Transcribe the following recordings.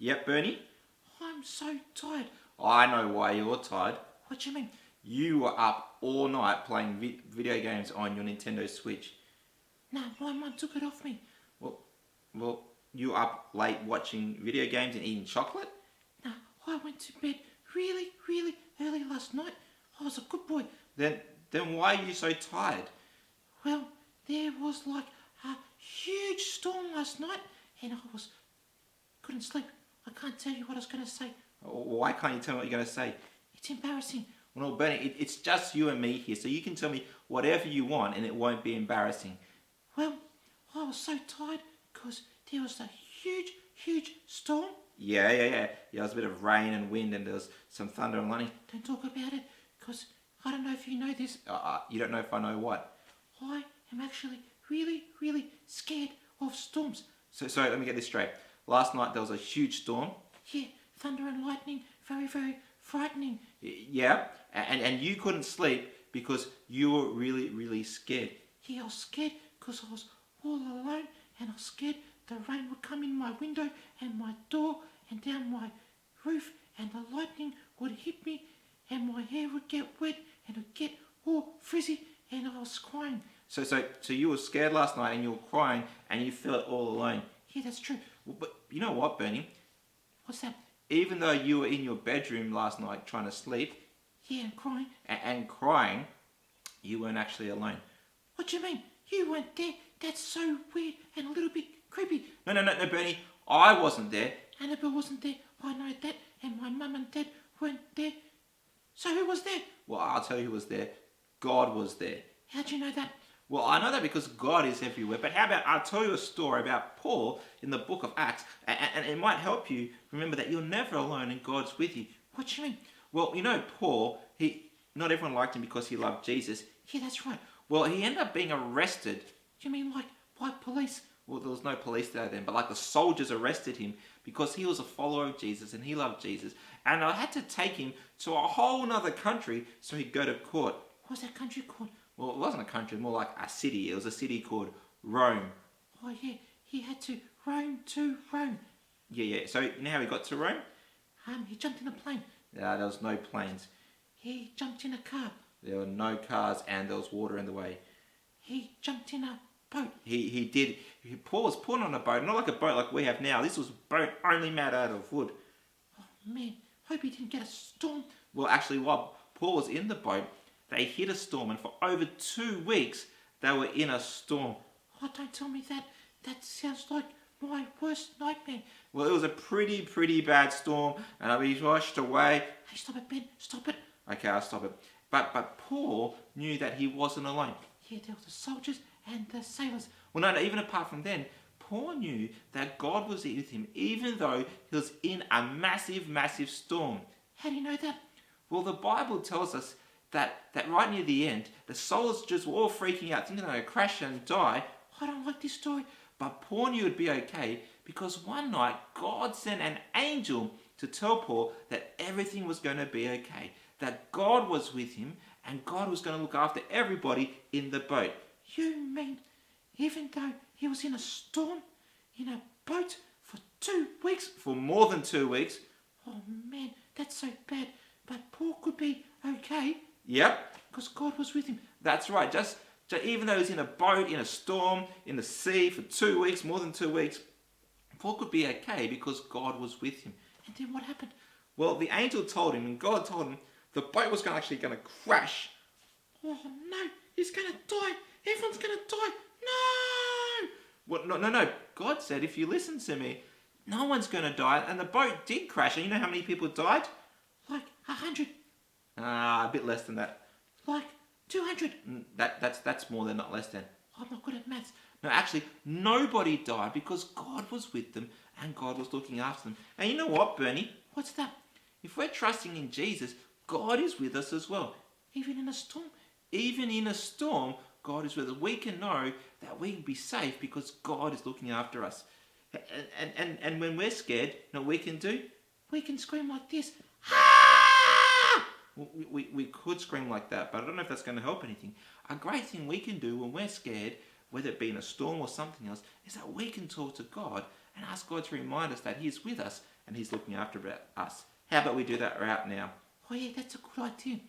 Yep, Bernie? I'm so tired. I know why you're tired. What do you mean? You were up all night playing video games on your Nintendo Switch. No, my mum took it off me. Well, you were up late watching video games and eating chocolate? No, I went to bed really, really early last night. I was a good boy. Then why are you so tired? Well, there was like a huge storm last night and couldn't sleep. I can't tell you what I was going to say. Why can't you tell me what you're going to say? It's embarrassing. Well, Bernie, it's just you and me here, so you can tell me whatever you want and it won't be embarrassing. Well, I was so tired because there was a huge, huge storm. Yeah. There was a bit of rain and wind and there was some thunder and lightning. Don't talk about it because I don't know if you know this. You don't know if I know what? I am actually really, really scared of storms. So let me get this straight. Last night there was a huge storm. Yeah, thunder and lightning, very, very frightening. Yeah, and you couldn't sleep because you were really, really scared. Yeah, I was scared because I was all alone and I was scared the rain would come in my window and my door and down my roof and the lightning would hit me and my hair would get wet and it would get all frizzy and I was crying. So you were scared last night and you were crying and you felt all alone. Yeah, that's true. But you know what, Bernie? What's that? Even though you were in your bedroom last night trying to sleep Yeah, and crying. and crying, you weren't actually alone. What do you mean? You weren't there. That's so weird and a little bit creepy. No, Bernie. I wasn't there. Annabelle wasn't there. I know that. And my mum and dad weren't there. So who was there? Well, I'll tell you who was there. God was there. How'd you know that? Well, I know that because God is everywhere, but how about I'll tell you a story about Paul in the book of Acts, and it might help you remember that you're never alone and God's with you. What do you mean? Well, you know, Paul, not everyone liked him because he loved Jesus. Yeah, that's right. Well, he ended up being arrested. You mean like white police? Well, there was no police there then, but like the soldiers arrested him because he was a follower of Jesus and he loved Jesus. And I had to take him to a whole other country so he'd go to court. What's that country called? Well, it wasn't a country, more like a city. It was a city called Rome. Oh, yeah. He had to roam to Rome. Yeah. So you know how he got to Rome? He jumped in a plane. There was no planes. He jumped in a car. There were no cars and there was water in the way. He jumped in a boat. He did. Paul was put on a boat, not like a boat like we have now. This was a boat only made out of wood. Oh, man. Hope he didn't get a storm. Well, actually, while Paul was in the boat, they hit a storm, and for over 2 weeks, they were in a storm. Oh, don't tell me that. That sounds like my worst nightmare. Well, it was a pretty bad storm, and I was washed away. Hey, stop it, Ben. Stop it. Okay, I'll stop it. But Paul knew that he wasn't alone. Yeah, there were the soldiers and the sailors. Well, no, even apart from then, Paul knew that God was with him, even though he was in a massive storm. How do you know that? Well, the Bible tells us that right near the end, the soldiers were all freaking out, thinking they would crash and die. I don't like this story. But Paul knew it would be okay because one night God sent an angel to tell Paul that everything was going to be okay, that God was with him and God was going to look after everybody in the boat. You mean even though he was in a storm, in a boat for 2 weeks? For more than 2 weeks. Oh man, that's so bad. But Paul could be okay. Yep. Because God was with him. That's right. Just even though he was in a boat, in a storm, in the sea for 2 weeks, more than 2 weeks, Paul could be okay because God was with him. And then what happened? Well, the angel told him, and God told him, the boat was actually going to crash. Oh no, he's going to die. Everyone's going to die. No! Well, no. God said, if you listen to me, no one's going to die. And the boat did crash. And you know how many people died? Like 100. A bit less than that. Like 200. That's more than, not less than. I'm not good at maths. No, actually, nobody died because God was with them and God was looking after them. And you know what, Bernie? What's that? If we're trusting in Jesus, God is with us as well. Even in a storm? Even in a storm, God is with us. We can know that we can be safe because God is looking after us. And when we're scared, you know what we can do? We can scream like this. We could scream like that, but I don't know if that's going to help anything. A great thing we can do when we're scared, whether it be in a storm or something else, is that we can talk to God and ask God to remind us that He is with us and He's looking after us. How about we do that right now? Oh yeah, that's a good idea.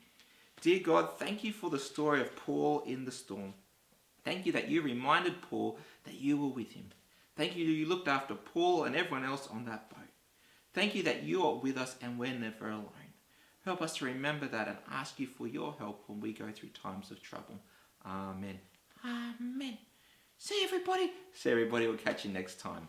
Dear God, thank you for the story of Paul in the storm. Thank you that you reminded Paul that you were with him. Thank you that you looked after Paul and everyone else on that boat. Thank you that you are with us and we're never alone. Help us to remember that and ask you for your help when we go through times of trouble. Amen. Amen. See everybody. So everybody, we'll catch you next time.